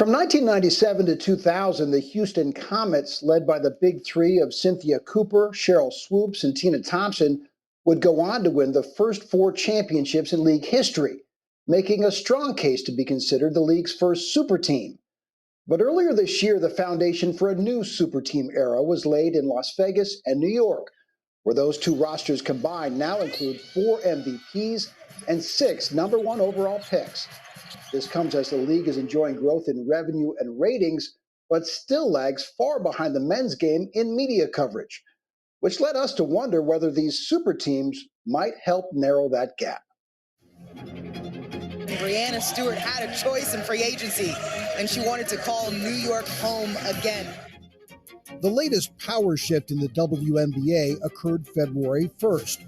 From 1997 to 2000, the Houston Comets, led by the big three of Cynthia Cooper, Cheryl Swoops, and Tina Thompson, would go on to win the first 4 championships in league history, making a strong case to be considered the league's first super team. But earlier this year, the foundation for a new super team era was laid in Las Vegas and New York, where those two rosters combined now include 4 MVPs and 6 number 1 overall picks. This comes as the league is enjoying growth in revenue and ratings, but still lags far behind the men's game in media coverage, which led us to wonder whether these super teams might help narrow that gap. Breanna Stewart had a choice in free agency, and she wanted to call New York home again. The latest power shift in the WNBA occurred February 1st,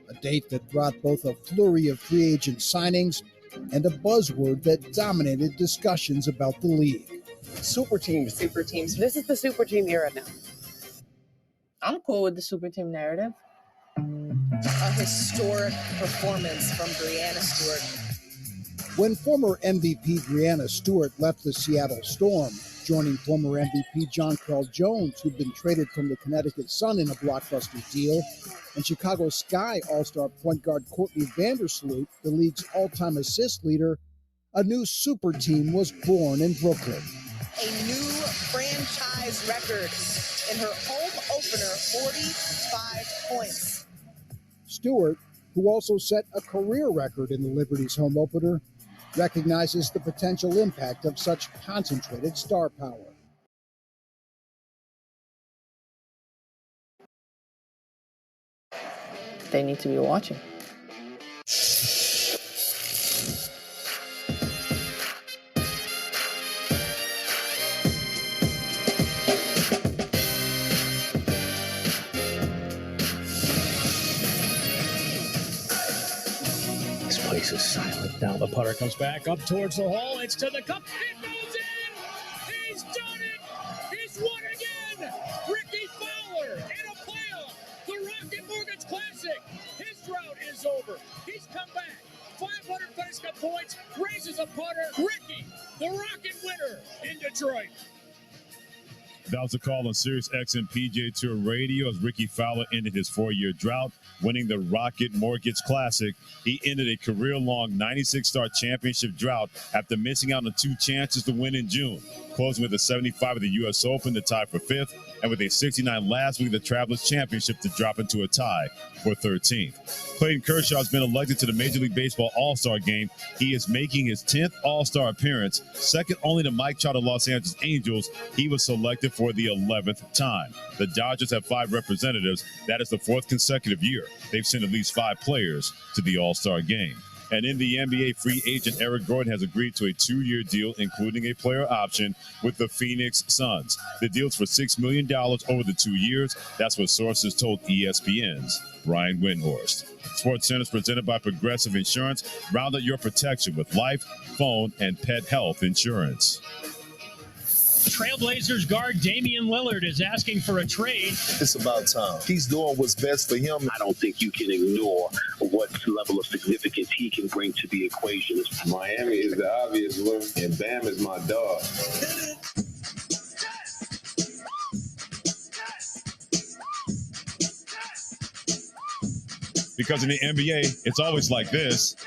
a date that brought both a flurry of free agent signings and a buzzword that dominated discussions about the league. Super teams. Super teams. This is the super team era now. I'm cool with the super team narrative. A historic performance from Breanna Stewart. When former MVP Breanna Stewart left the Seattle Storm, joining former MVP Jonquel Jones, who'd been traded from the Connecticut Sun in a blockbuster deal, and Chicago Sky All-Star point guard Courtney Vandersloot, the league's all-time assist leader, a new super team was born in Brooklyn. A new franchise record in her home opener, 45 points. Stewart, who also set a career record in the Liberty's home opener, recognizes the potential impact of such concentrated star power. They need to be watching. This place is silent. Now the putter comes back up towards the hole. It's to the cup. It goes in. He's done it. He's won again. Ricky Fowler in a playoff. The Rocket Mortgage Classic. His drought is over. He's come back. 500 FedEx Cup points. Raises a putter. Ricky, the Rocket winner in Detroit. That was a call on Sirius XM PGA Tour Radio as Ricky Fowler ended his 4-year drought, winning the Rocket Mortgage Classic. He ended a career-long 96-star championship drought after missing out on 2 chances to win in June, closing with a 75 at the U.S. Open to tie for 5th, and with a 69 last week of the Travelers Championship to drop into a tie for 13th. Clayton Kershaw has been elected to the Major League Baseball All-Star Game. He is making his 10th All-Star appearance, second only to Mike Trout of Los Angeles Angels. He was selected for the 11th time. The Dodgers have 5 representatives. That is the 4th consecutive year they've sent at least 5 players to the All-Star Game. And in the NBA, free agent Eric Gordon has agreed to a 2-year deal, including a player option with the Phoenix Suns. The deal's for $6 million over the 2 years. That's what sources told ESPN's Brian Windhorst. SportsCenter is presented by Progressive Insurance. Round out your protection with life, phone, and pet health insurance. Trailblazers guard Damian Lillard is asking for a trade. It's about time. He's doing what's best for him. I don't think you can ignore what level of significance he can bring to the equation. Miami is the obvious one, and Bam is my dog. Because in the NBA, it's always like this.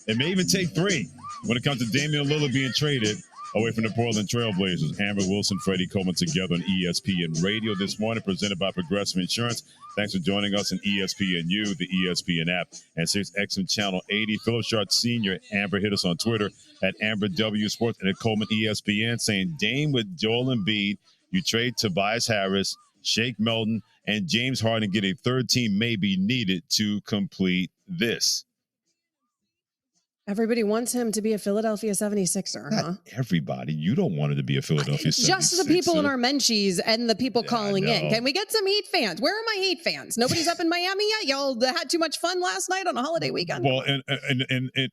It may even take 3 when it comes to Damian Lillard being traded away from the Portland Trailblazers. Amber Wilson, Freddie Coleman together on ESPN Radio this morning, presented by Progressive Insurance. Thanks for joining us on ESPNU, the ESPN app, and Sirius XM Channel 80. Philip Sharp Sr., Amber, hit us on Twitter at Amber W Sports and at Coleman ESPN, saying Dame with Joel Embiid. You trade Tobias Harris, Shake Milton, and James Harden, get a third team may be needed to complete this. Everybody wants him to be a Philadelphia 76er, huh? Not everybody. You don't want it to be a Philadelphia 76er. Just the people in our Menchies and the people calling in. Can we get some Heat fans? Where are my Heat fans? Nobody's up in Miami yet? Y'all had too much fun last night on a holiday weekend? Well, and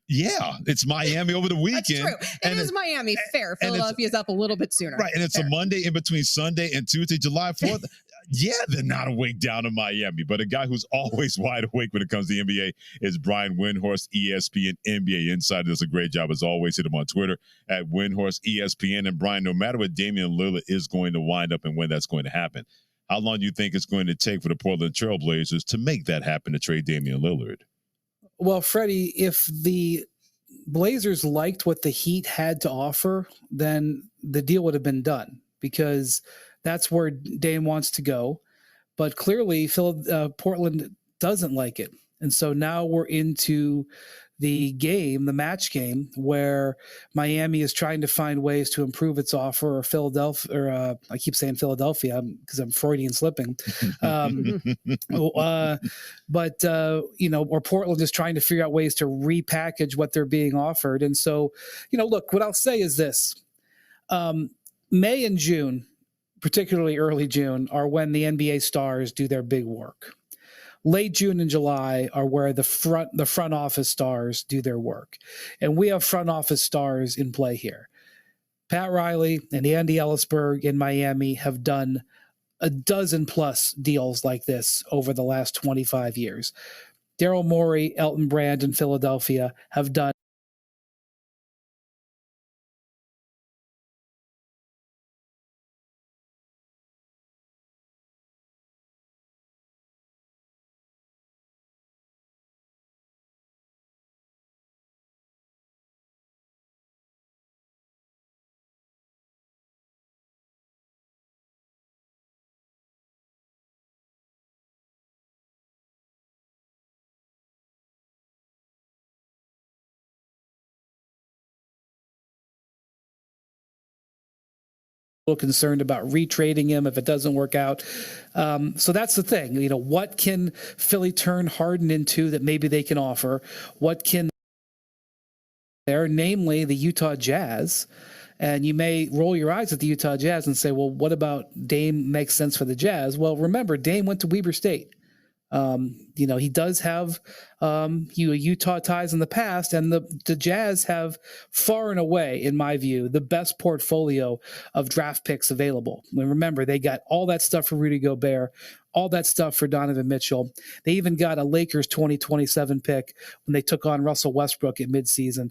yeah, it's Miami over the weekend. That's true. It is Miami. Fair. Philadelphia's up a little bit sooner. Right, and it's Fair. a Monday in between Sunday and Tuesday, July 4th. Yeah, they're not awake down in Miami, but a guy who's always wide awake when it comes to the NBA is Brian Windhorst, ESPN NBA Insider. Does a great job as always. Hit him on Twitter at Windhorst ESPN. And Brian, no matter what Damian Lillard is going to wind up and when that's going to happen, how long do you think it's going to take for the Portland Trailblazers to make that happen to trade Damian Lillard? Well, Freddie, if the Blazers liked what the Heat had to offer, then the deal would have been done because that's where Dame wants to go. But clearly, Portland doesn't like it. And so now we're into the match game, where Miami is trying to find ways to improve its offer, or Philadelphia, or I keep saying Philadelphia because I'm Freudian slipping. Or Portland is trying to figure out ways to repackage what they're being offered. And so, look, what I'll say is this. May and June, particularly early June, are when the NBA stars do their big work. Late June and July are where the front office stars do their work. And we have front office stars in play here. Pat Riley and Andy Ellisberg in Miami have done a dozen plus deals like this over the last 25 years. Daryl Morey, Elton Brand in Philadelphia have done concerned about retrading him if it doesn't work out. So that's the thing. What can Philly turn Harden into that maybe they can offer? What can there, namely the Utah Jazz? And you may roll your eyes at the Utah Jazz and say, well, what about Dame makes sense for the Jazz? Well, remember, Dame went to Weber State. He does have Utah ties in the past, and the Jazz have far and away, in my view, the best portfolio of draft picks available. And remember, they got all that stuff for Rudy Gobert, all that stuff for Donovan Mitchell. They even got a Lakers 2027 pick when they took on Russell Westbrook at midseason.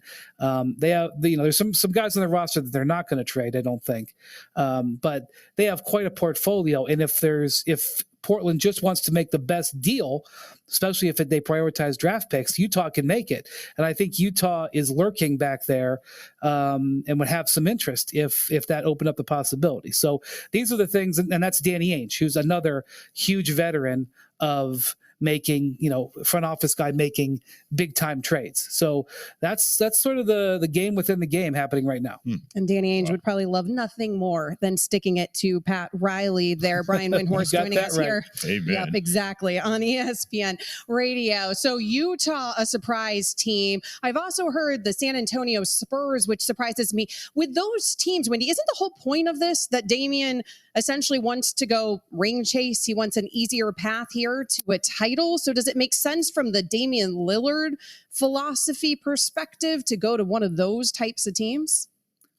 They have, there's some guys on the roster that they're not going to trade, I don't think. But they have quite a portfolio. And if Portland just wants to make the best deal, especially if they prioritize draft picks, Utah can make it. And I think Utah is lurking back there and would have some interest if that opened up the possibility. So these are the things, and that's Danny Ainge, who's another huge veteran of making, front office guy making big time trades. So that's sort of the game within the game happening right now. And Danny Ainge would probably love nothing more than sticking it to Pat Riley there. Brian Windhorst joining us right here. Amen. Yep, exactly. On ESPN Radio. So Utah, a surprise team. I've also heard the San Antonio Spurs, which surprises me. With those teams, Wendy, isn't the whole point of this that Damian essentially wants to go ring chase? He wants an easier path here to a title. So does it make sense from the Damian Lillard philosophy perspective to go to one of those types of teams?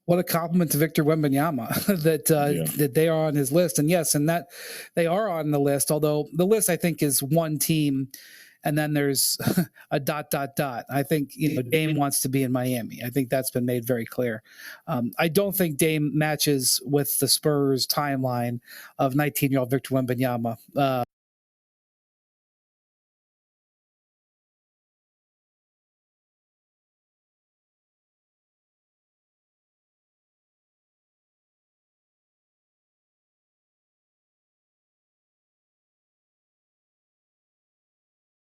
What a compliment to Victor Wembanyama that they are on his list. And yes, and that they are on the list, although the list I think is one team and then there's a ... I think Dame wants to be in Miami. I think that's been made very clear. I don't think Dame matches with the Spurs timeline of 19-year-old Victor Wembanyama.